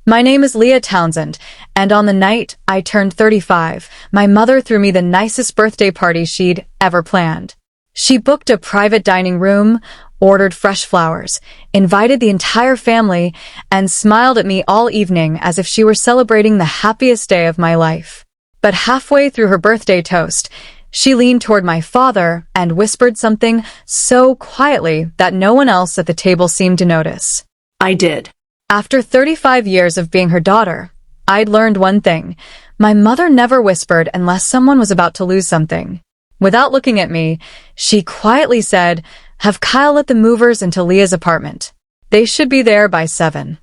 My name is Leah Townsend, and on the night I turned 35, my mother threw me the nicest birthday party she'd ever planned. She booked a private dining room, ordered fresh flowers, invited the entire family, and smiled at me all evening as if she were celebrating the happiest day of my life. But halfway through her birthday toast, she leaned toward my father and whispered something so quietly that no one else at the table seemed to notice. I did. After 35 years of being her daughter, I'd learned one thing. My mother never whispered unless someone was about to lose something. Without looking at me, she quietly said, "Have Kyle let the movers into Leah's apartment. They should be there by 7.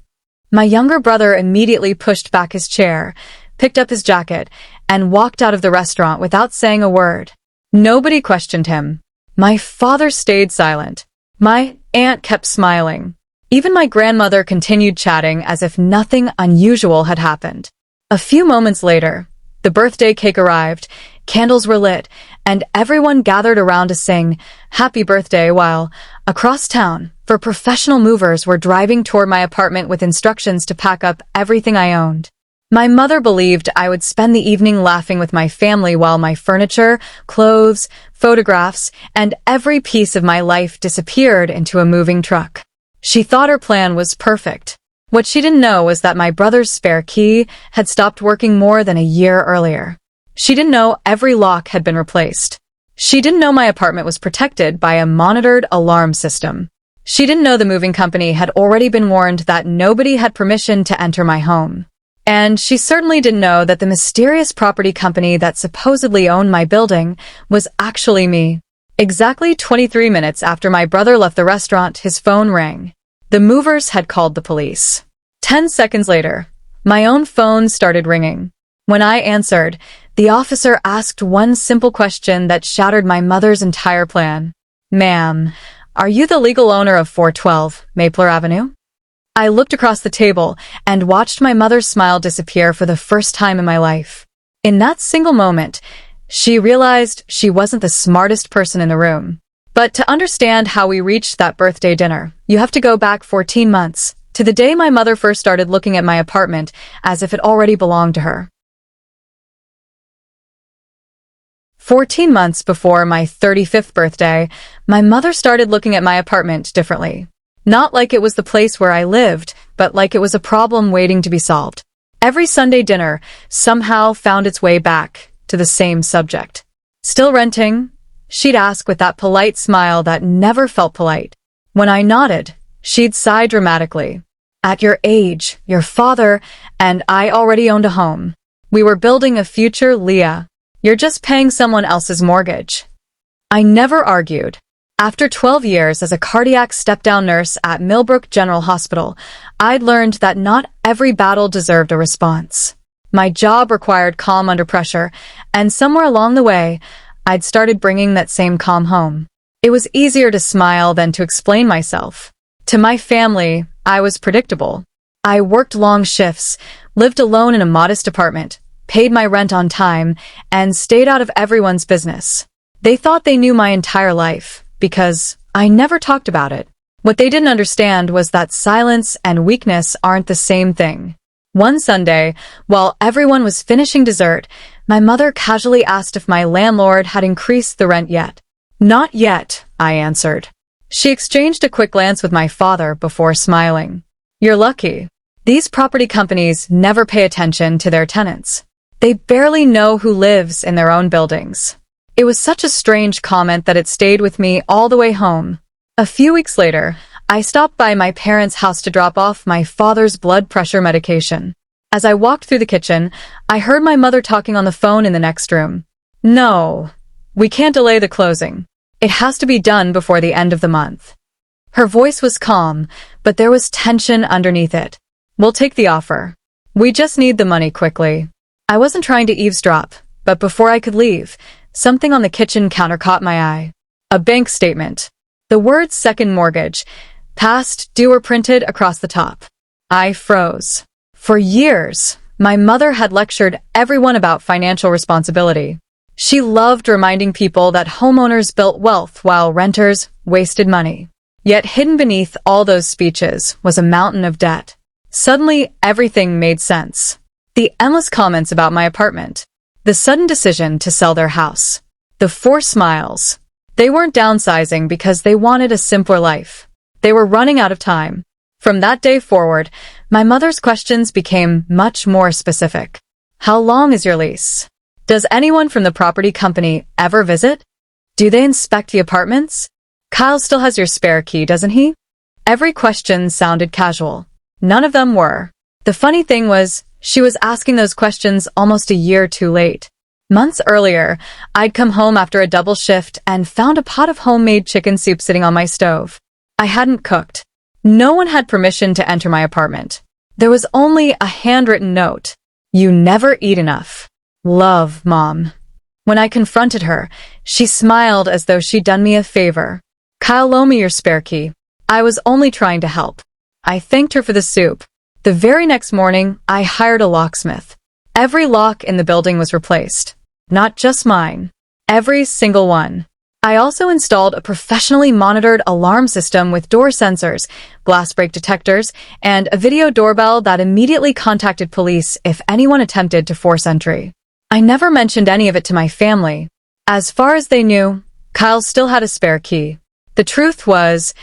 My younger brother immediately pushed back his chair, picked up his jacket, and walked out of the restaurant without saying a word. Nobody questioned him. My father stayed silent. My aunt kept smiling. Even my grandmother continued chatting as if nothing unusual had happened. A few moments later, the birthday cake arrived, candles were lit, and everyone gathered around to sing "Happy Birthday" while, across town, four professional movers were driving toward my apartment with instructions to pack up everything I owned. My mother believed I would spend the evening laughing with my family while my furniture, clothes, photographs, and every piece of my life disappeared into a moving truck. She thought her plan was perfect. What she didn't know was that my brother's spare key had stopped working more than a year earlier. She didn't know every lock had been replaced. She didn't know my apartment was protected by a monitored alarm system. She didn't know the moving company had already been warned that nobody had permission to enter my home. And she certainly didn't know that the mysterious property company that supposedly owned my building was actually me. Exactly 23 minutes after my brother left the restaurant, his phone rang. The movers had called the police. 10 seconds later, my own phone started ringing. When I answered, the officer asked one simple question that shattered my mother's entire plan. "Ma'am, are you the legal owner of 412 Maple Avenue?" I looked across the table and watched my mother's smile disappear for the first time in my life. In that single moment, she realized she wasn't the smartest person in the room. But to understand how we reached that birthday dinner, you have to go back 14 months, to the day my mother first started looking at my apartment as if it already belonged to her. 14 months before my 35th birthday, my mother started looking at my apartment differently. Not like it was the place where I lived, but like it was a problem waiting to be solved. Every Sunday dinner somehow found its way back to the same subject. "Still renting?" she'd ask with that polite smile that never felt polite. When I nodded, she'd sigh dramatically. "At your age, your father and I already owned a home. We were building a future, Leah. You're just paying someone else's mortgage." I never argued. After 12 years as a cardiac step-down nurse at Millbrook General Hospital, I'd learned that not every battle deserved a response. My job required calm under pressure, and somewhere along the way, I'd started bringing that same calm home. It was easier to smile than to explain myself. To my family, I was predictable. I worked long shifts, lived alone in a modest apartment, paid my rent on time, and stayed out of everyone's business. They thought they knew my entire life, because I never talked about it. What they didn't understand was that silence and weakness aren't the same thing. One Sunday, while everyone was finishing dessert, my mother casually asked if my landlord had increased the rent yet. "Not yet," I answered. She exchanged a quick glance with my father before smiling. "You're lucky. These property companies never pay attention to their tenants. They barely know who lives in their own buildings." It was such a strange comment that it stayed with me all the way home. A few weeks later, I stopped by my parents' house to drop off my father's blood pressure medication. As I walked through the kitchen, I heard my mother talking on the phone in the next room. "No, we can't delay the closing. It has to be done before the end of the month." Her voice was calm, but there was tension underneath it. "We'll take the offer. We just need the money quickly." I wasn't trying to eavesdrop, but before I could leave, something on the kitchen counter caught my eye. A bank statement. The words "second mortgage," "past due" were printed across the top. I froze. For years, my mother had lectured everyone about financial responsibility. She loved reminding people that homeowners built wealth while renters wasted money. Yet hidden beneath all those speeches was a mountain of debt. Suddenly, everything made sense. The endless comments about my apartment. The sudden decision to sell their house. The forced smiles. They weren't downsizing because they wanted a simpler life. They were running out of time. From that day forward, my mother's questions became much more specific. How long is your lease? Does anyone from the property company ever visit? Do they inspect the apartments? Kyle still has your spare key, doesn't he? Every question sounded casual. None of them were. The funny thing was, she was asking those questions almost a year too late. Months earlier, I'd come home after a double shift and found a pot of homemade chicken soup sitting on my stove. I hadn't cooked. No one had permission to enter my apartment. There was only a handwritten note. You never eat enough. Love, Mom. When I confronted her, she smiled as though she'd done me a favor. Kyle, loan me your spare key. I was only trying to help. I thanked her for the soup. The very next morning, I hired a locksmith. Every lock in the building was replaced. Not just mine. Every single one. I also installed a professionally monitored alarm system with door sensors, glass break detectors, and a video doorbell that immediately contacted police if anyone attempted to force entry. I never mentioned any of it to my family. As far as they knew, Kyle still had a spare key. The truth was,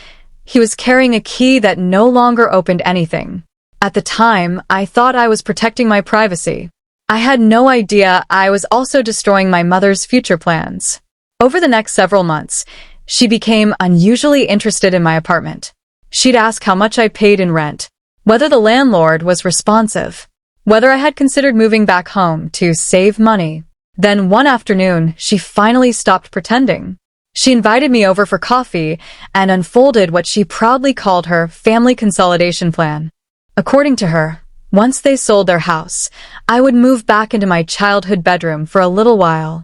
he was carrying a key that no longer opened anything. At the time, I thought I was protecting my privacy. I had no idea I was also destroying my mother's future plans. Over the next several months, she became unusually interested in my apartment. She'd ask how much I paid in rent, whether the landlord was responsive, whether I had considered moving back home to save money. Then one afternoon, she finally stopped pretending. She invited me over for coffee and unfolded what she proudly called her family consolidation plan. According to her, once they sold their house, I would move back into my childhood bedroom for a little while.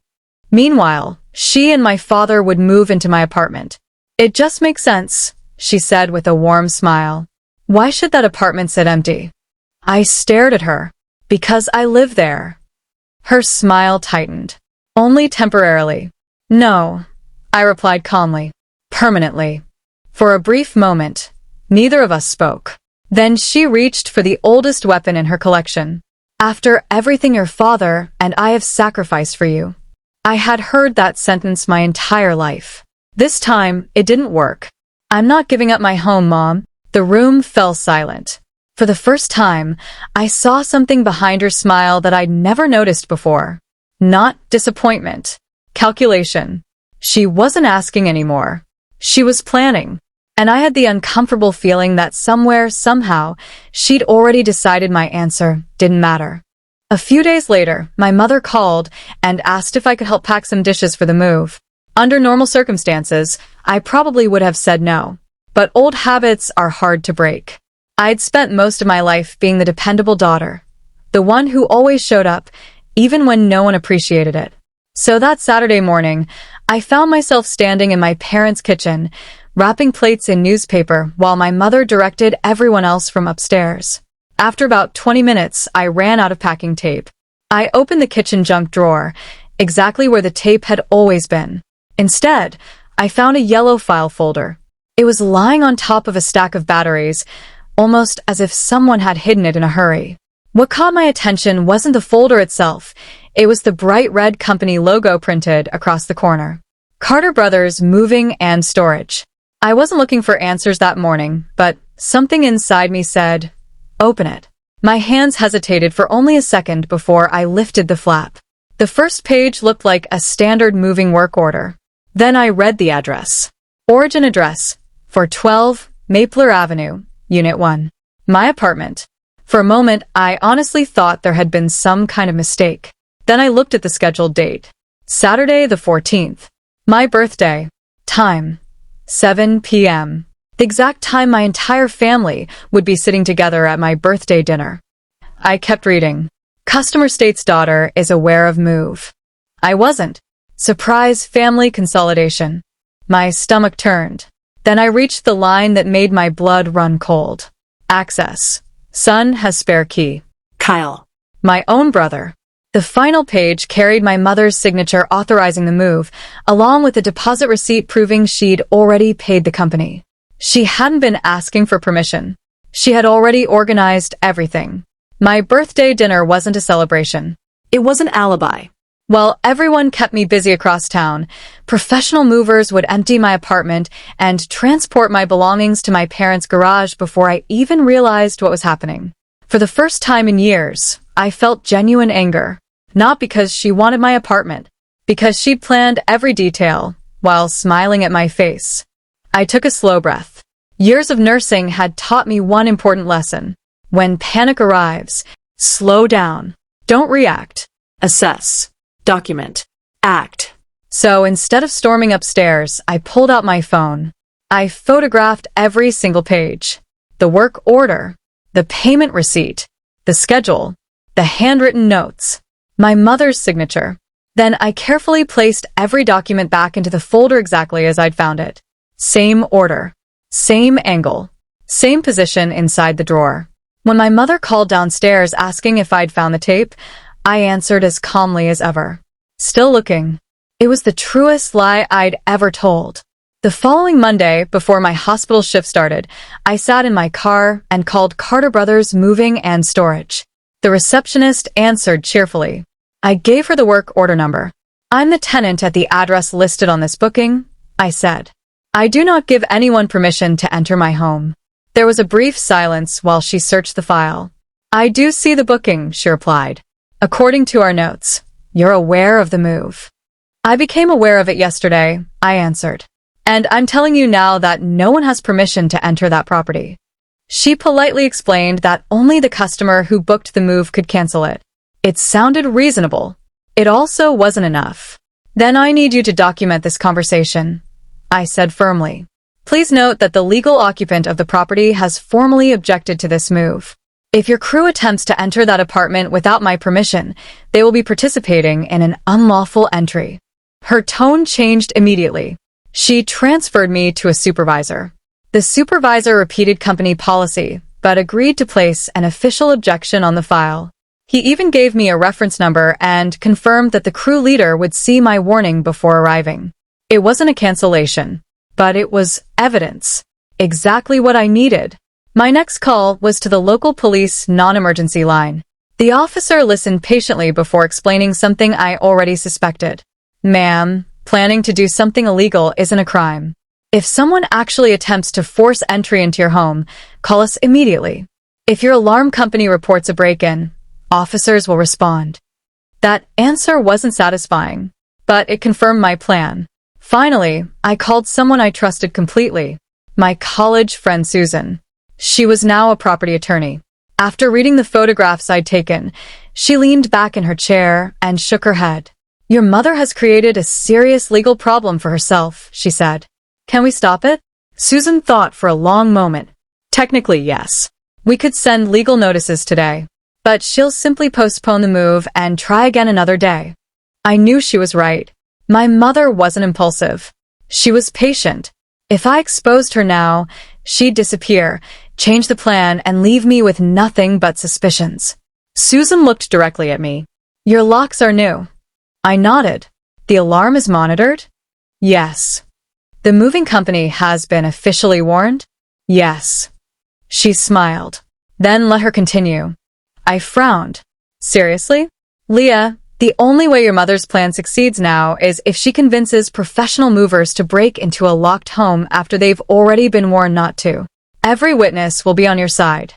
Meanwhile, she and my father would move into my apartment. It just makes sense, she said with a warm smile. Why should that apartment sit empty? I stared at her. Because I live there. Her smile tightened. Only temporarily. No, I replied calmly. Permanently. For a brief moment, neither of us spoke. Then she reached for the oldest weapon in her collection. After everything your father and I have sacrificed for you. I had heard that sentence my entire life. This time, it didn't work. I'm not giving up my home, Mom. The room fell silent. For the first time, I saw something behind her smile that I'd never noticed before. Not disappointment. Calculation. She wasn't asking anymore. She was planning. And I had the uncomfortable feeling that somewhere, somehow, she'd already decided my answer didn't matter. A few days later, my mother called and asked if I could help pack some dishes for the move. Under normal circumstances, I probably would have said no. But old habits are hard to break. I'd spent most of my life being the dependable daughter, the one who always showed up, even when no one appreciated it. So that Saturday morning, I found myself standing in my parents' kitchen, wrapping plates in newspaper while my mother directed everyone else from upstairs. After about 20 minutes, I ran out of packing tape. I opened the kitchen junk drawer, exactly where the tape had always been. Instead, I found a yellow file folder. It was lying on top of a stack of batteries, almost as if someone had hidden it in a hurry. What caught my attention wasn't the folder itself. It was the bright red company logo printed across the corner. Carter Brothers Moving and Storage. I wasn't looking for answers that morning, but something inside me said, open it. My hands hesitated for only a second before I lifted the flap. The first page looked like a standard moving work order. Then I read the address. Origin address for 12 Mapler Avenue, Unit 1. My apartment. For a moment, I honestly thought there had been some kind of mistake. Then I looked at the scheduled date. Saturday the 14th. My birthday. Time. 7 p.m. The exact time my entire family would be sitting together at my birthday dinner. I kept reading. Customer state's daughter is aware of move. I wasn't. Surprise family consolidation. My stomach turned. Then I reached the line that made my blood run cold. Access. Son has spare key. Kyle. My own brother. The final page carried my mother's signature authorizing the move, along with a deposit receipt proving she'd already paid the company. She hadn't been asking for permission. She had already organized everything. My birthday dinner wasn't a celebration. It was an alibi. While everyone kept me busy across town, professional movers would empty my apartment and transport my belongings to my parents' garage before I even realized what was happening. For the first time in years, I felt genuine anger. Not because she wanted my apartment, because she'd planned every detail while smiling at my face. I took a slow breath. Years of nursing had taught me one important lesson. When panic arrives, slow down. Don't react. Assess. Document. Act. So instead of storming upstairs, I pulled out my phone. I photographed every single page. The work order, the payment receipt, the schedule, the handwritten notes, my mother's signature. Then I carefully placed every document back into the folder exactly as I'd found it. Same order, same angle, same position inside the drawer. When my mother called downstairs asking if I'd found the tape, I answered as calmly as ever. Still looking. It was the truest lie I'd ever told. The following Monday, before my hospital shift started, I sat in my car and called Carter Brothers Moving and Storage. The receptionist answered cheerfully. I gave her the work order number. I'm the tenant at the address listed on this booking, I said. I do not give anyone permission to enter my home. There was a brief silence while she searched the file. I do see the booking, she replied. According to our notes, you're aware of the move. I became aware of it yesterday, I answered. And I'm telling you now that no one has permission to enter that property. She politely explained that only the customer who booked the move could cancel it. It sounded reasonable. It also wasn't enough. Then I need you to document this conversation, I said firmly. Please note that the legal occupant of the property has formally objected to this move. If your crew attempts to enter that apartment without my permission, they will be participating in an unlawful entry. Her tone changed immediately. She transferred me to a supervisor. The supervisor repeated company policy, but agreed to place an official objection on the file. He even gave me a reference number and confirmed that the crew leader would see my warning before arriving. It wasn't a cancellation, but it was evidence. Exactly what I needed. My next call was to the local police non-emergency line. The officer listened patiently before explaining something I already suspected. Ma'am, planning to do something illegal isn't a crime. If someone actually attempts to force entry into your home, call us immediately. If your alarm company reports a break-in, officers will respond. That answer wasn't satisfying, but it confirmed my plan. Finally, I called someone I trusted completely, my college friend Susan. She was now a property attorney. After reading the photographs I'd taken, she leaned back in her chair and shook her head. Your mother has created a serious legal problem for herself, she said. Can we stop it? Susan thought for a long moment. Technically, yes. We could send legal notices today, but she'll simply postpone the move and try again another day. I knew she was right. My mother wasn't impulsive. She was patient. If I exposed her now, she'd disappear, change the plan, and leave me with nothing but suspicions. Susan looked directly at me. Your locks are new. I nodded. The alarm is monitored? Yes. The moving company has been officially warned? Yes. She smiled. Then let her continue. I frowned. Seriously? Leah, the only way your mother's plan succeeds now is if she convinces professional movers to break into a locked home after they've already been warned not to. Every witness will be on your side.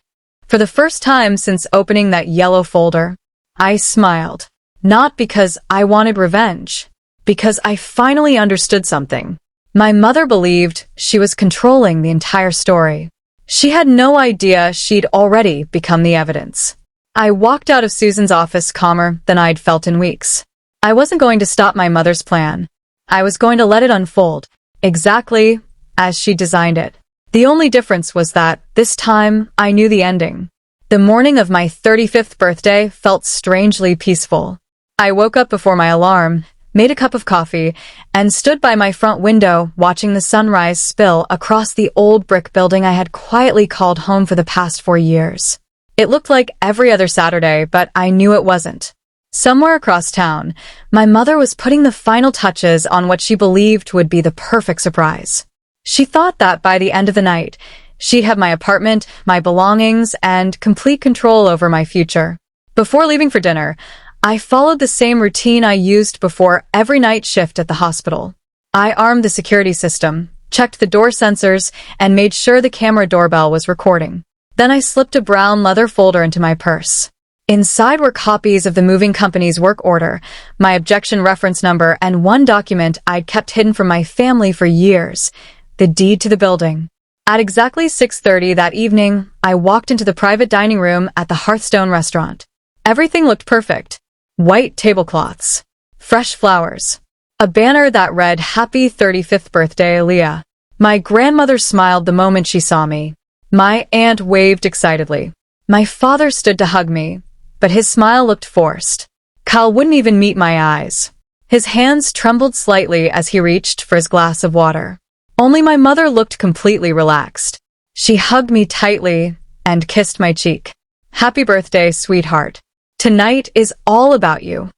For the first time since opening that yellow folder, I smiled. Not because I wanted revenge, because I finally understood something. My mother believed she was controlling the entire story. She had no idea she'd already become the evidence. I walked out of Susan's office calmer than I'd felt in weeks. I wasn't going to stop my mother's plan. I was going to let it unfold, exactly as she designed it. The only difference was that, this time, I knew the ending. The morning of my 35th birthday felt strangely peaceful. I woke up before my alarm, made a cup of coffee, and stood by my front window watching the sunrise spill across the old brick building I had quietly called home for the past 4 years. It looked like every other Saturday, but I knew it wasn't. Somewhere across town, my mother was putting the final touches on what she believed would be the perfect surprise. She thought that by the end of the night, She'd have my apartment, my belongings, and complete control over my future. Before leaving for dinner, I followed the same routine I used before every night shift at the hospital. I armed the security system, checked the door sensors, and made sure the camera doorbell was recording. Then I slipped a brown leather folder into my purse. Inside were copies of the moving company's work order, my objection reference number, and one document I'd kept hidden from my family for years, the deed to the building. At exactly 6:30 that evening, I walked into the private dining room at the Hearthstone restaurant. Everything looked perfect. White tablecloths, fresh flowers, a banner that read, "Happy 35th birthday, Leah." My grandmother smiled the moment she saw me. My aunt waved excitedly. My father stood to hug me, but his smile looked forced. Kyle wouldn't even meet my eyes. His hands trembled slightly as he reached for his glass of water. Only my mother looked completely relaxed. She hugged me tightly and kissed my cheek. "Happy birthday, sweetheart. Tonight is all about you."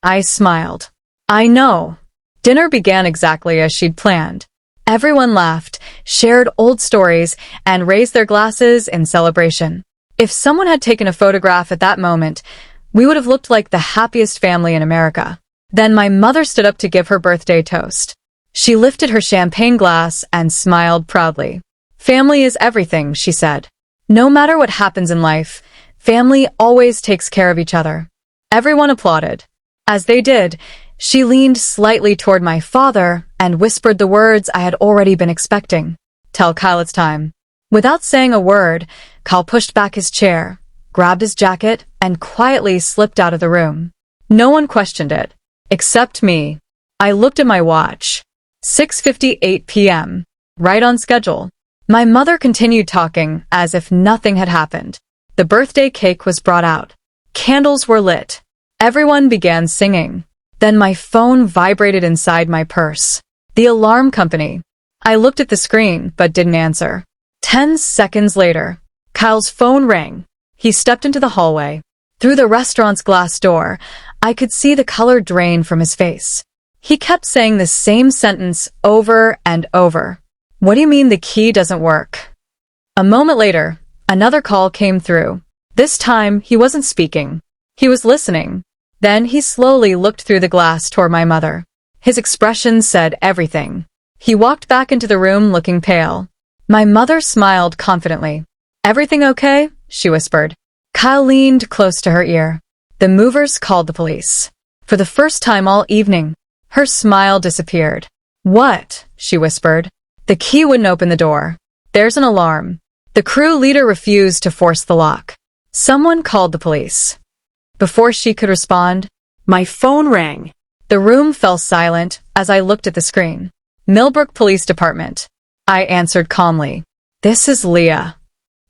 I smiled. I know. Dinner began exactly as she'd planned. Everyone laughed, shared old stories, and raised their glasses in celebration. If someone had taken a photograph at that moment, we would have looked like the happiest family in America. Then my mother stood up to give her birthday toast. She lifted her champagne glass and smiled proudly. "Family is everything," she said. "No matter what happens in life, family always takes care of each other." Everyone applauded. As they did, she leaned slightly toward my father and whispered the words I had already been expecting. "Tell Kyle it's time." Without saying a word, Kyle pushed back his chair, grabbed his jacket, and quietly slipped out of the room. No one questioned it, except me. I looked at my watch. 6:58 p.m. Right on schedule. My mother continued talking as if nothing had happened. The birthday cake was brought out. Candles were lit. Everyone began singing. Then my phone vibrated inside my purse. The alarm company. I looked at the screen, but didn't answer. 10 seconds later, Kyle's phone rang. He stepped into the hallway. Through the restaurant's glass door, I could see the color drain from his face. He kept saying the same sentence over and over. "What do you mean the key doesn't work?" A moment later, another call came through. This time, he wasn't speaking. He was listening. Then he slowly looked through the glass toward my mother. His expression said everything. He walked back into the room looking pale. My mother smiled confidently. "Everything okay?" she whispered. Kyle leaned close to her ear. "The movers called the police." For the first time all evening, her smile disappeared. "What?" she whispered. "The key wouldn't open the door. There's an alarm." The crew leader refused to force the lock. "Someone called the police." Before she could respond, my phone rang. The room fell silent as I looked at the screen. "Millbrook Police Department." I answered calmly. "This is Leah."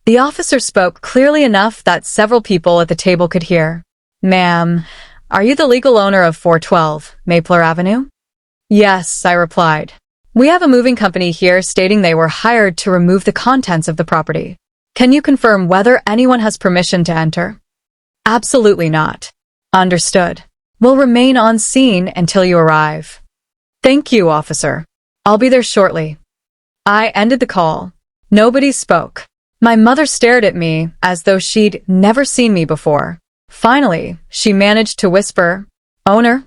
The officer spoke clearly enough that several people at the table could hear. "Ma'am, are you the legal owner of 412 Mapler Avenue?" "Yes," I replied. "We have a moving company here stating they were hired to remove the contents of the property. Can you confirm whether anyone has permission to enter?" "Absolutely not." "Understood. We'll remain on scene until you arrive." "Thank you, officer. I'll be there shortly." I ended the call. Nobody spoke. My mother stared at me as though she'd never seen me before. Finally, she managed to whisper, "Owner?"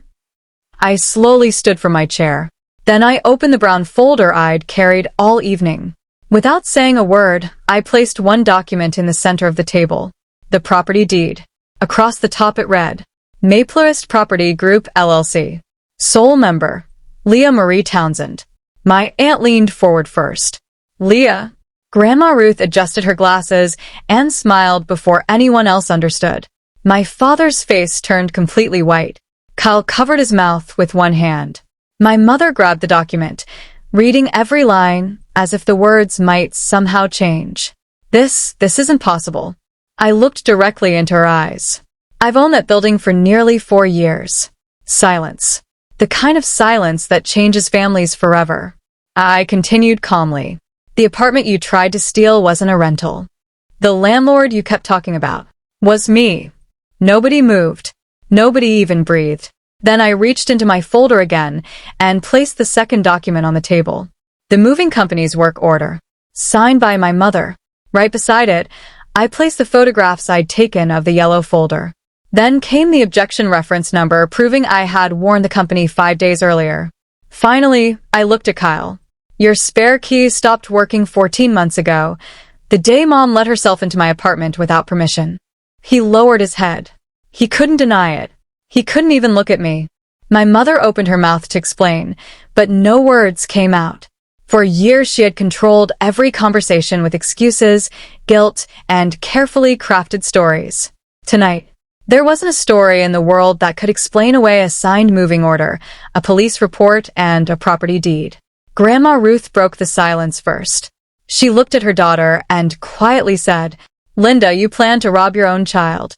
I slowly stood from my chair. Then I opened the brown folder I'd carried all evening. Without saying a word, I placed one document in the center of the table, the property deed. Across the top it read, Maplerist Property Group LLC. Sole member, Leah Marie Townsend. My aunt leaned forward first. "Leah?" Grandma Ruth adjusted her glasses and smiled before anyone else understood. My father's face turned completely white. Kyle covered his mouth with one hand. My mother grabbed the document, reading every line as if the words might somehow change. This isn't possible." I looked directly into her eyes. "I've owned that building for nearly 4 years." Silence. The kind of silence that changes families forever. I continued calmly. "The apartment you tried to steal wasn't a rental. The landlord you kept talking about was me." Nobody moved. Nobody even breathed. Then I reached into my folder again and placed the second document on the table. The moving company's work order. signed by my mother. Right beside it, I placed the photographs I'd taken of the yellow folder. Then came the objection reference number proving I had warned the company 5 days earlier. Finally, I looked at Kyle. Your spare key stopped working 14 months ago, the day Mom let herself into my apartment without permission. He lowered his head. He couldn't deny it. He couldn't even look at me. My mother opened her mouth to explain, but no words came out. For years she had controlled every conversation with excuses, guilt, and carefully crafted stories. Tonight, there wasn't a story in the world that could explain away a signed moving order, a police report, and a property deed. Grandma Ruth broke the silence first. She looked at her daughter and quietly said, "Linda, you plan to rob your own child."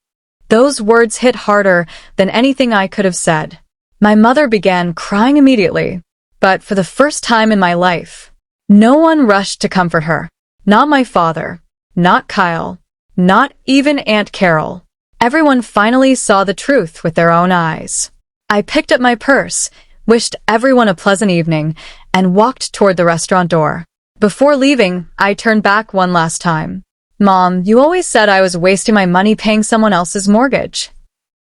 Those words hit harder than anything I could have said. My mother began crying immediately, but for the first time in my life, no one rushed to comfort her. Not my father, not Kyle, not even Aunt Carol. Everyone finally saw the truth with their own eyes. I picked up my purse, wished everyone a pleasant evening, and walked toward the restaurant door. Before leaving, I turned back one last time. "Mom, you always said I was wasting my money paying someone else's mortgage."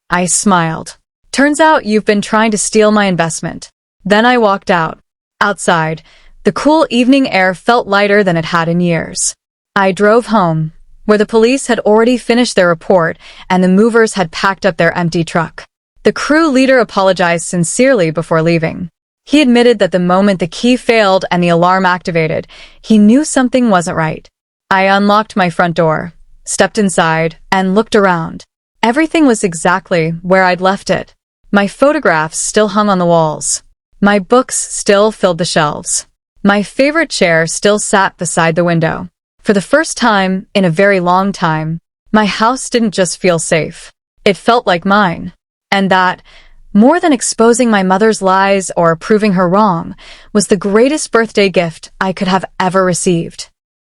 I smiled. "Turns out you've been trying to steal my investment." Then I walked out. Outside, the cool evening air felt lighter than it had in years. I drove home, where the police had already finished their report and the movers had packed up their empty truck. The crew leader apologized sincerely before leaving. He admitted that the moment the key failed and the alarm activated, he knew something wasn't right. I unlocked my front door, stepped inside, and looked around. Everything was exactly where I'd left it. My photographs still hung on the walls. My books still filled the shelves. My favorite chair still sat beside the window. For the first time in a very long time, my house didn't just feel safe. It felt like mine. And that, more than exposing my mother's lies or proving her wrong, was the greatest birthday gift I could have ever received.